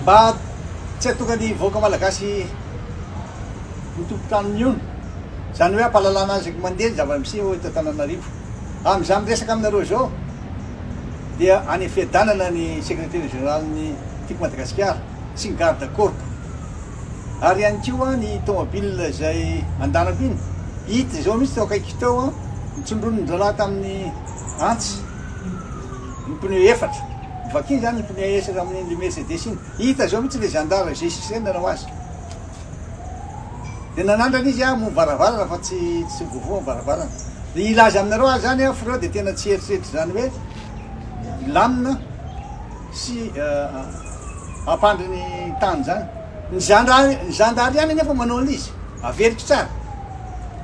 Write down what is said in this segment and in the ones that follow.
mba tsy atokany vaoaka malagasy mitompotranony io zany hoe ampahalalana azy mandeha ny zava-misy eto Antananarivo. Am'izany resaka aminareo zao dia any fiadanana ny secrétaire général ny tiako Madagasikara sy ny garde corps ary ihany koa ny tomobile zay andanako iny hita zao mihitsy tao akaiky tao nitsondron'ny zalahy tamin'ny antsy ny pneu efatra vakiny zany ny pneu esatra amin'ny Mercedes iny hita zao mihitsy le gendarme G6 nanao azy de nanandrana izy movaravara fa tsy voavoa varavarana ilaza aminareo azy zany freo de tena tsy eritreritry zany hoe lamina sy ampandry ny tany zany ny zandary ihany nefa manao an'izy averiky tsara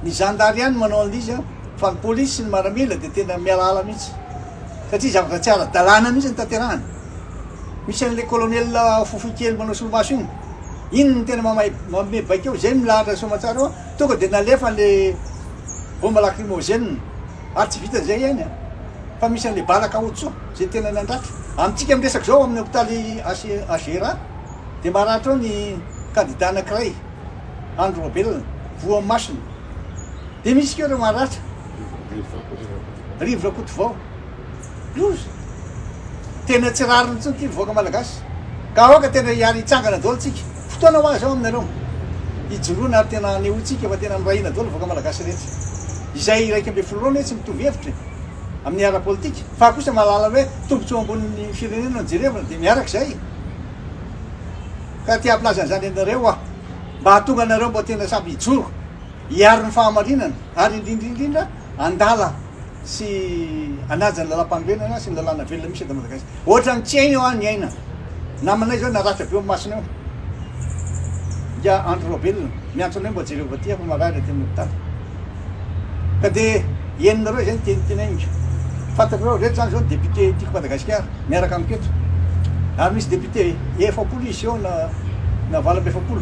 ny zandary ihany manao an'izy fa ny polisy sy ny maramila de tena mialala mihitsy satria zavatra tsy ara-dalàna mihitsy ny tanterahany misy an'le colonel fofoy kely manao solomaso iny iny ny tena mame baikeo zay milahatra somatsara eo tonga de nalefa le bombe lacrymogène ary tsy vita zay ihany fa misy an'le balaka aotso zay tena nandratra amintsika miresaky zao amin'ny hôpitaly Agera de maratra ao ny candidat anankiray Andro Robel voa masina de misy keo reo maratra rivotra kotovao lozy tena tsy rariny tsony ty voaka malagasy ka aoka tena hiary hitsangana daholo tsika fotoana ho azy ao aminareo hijoroana ary tena anehotsika fa tena mirahina daholo voaka malagasy rehetra izay raiky ambe folo hoe tsy mitovy hevitra amin'ny ara-politika fa kosa mahalala hoe tombontsoa ambonin'ny firenena jerevana de miaraka zay ka ty ampilazana zany anareo mba hatonga anareo mba tena samby hijoro hiary ny fahamarinana ary indrindrindrindra andala sy anajany lalam-panorenana sy ny lalàna velona misy eto Madagasikara ohatrany tsy aina eo any aina namanay zao naratra be masina eo ia Andro Robel miantso anay mba jereva ty fa marary ty amin'ny hôpitaly ka de eninareo zany tenitenainiko fantakreo rehetra zany zao député tiako Madagasikara miaraka amiketo ary misy député efapolo izy eo na valambe efapolo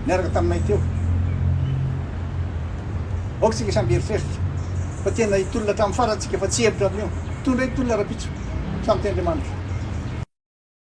miaraka taminay teo oka tsika samby eritreritra fa tena hitolona hatramin'ny farantsika fa tsy hevitra amin'io tondra hitolona rapitso samy Andriamanitra.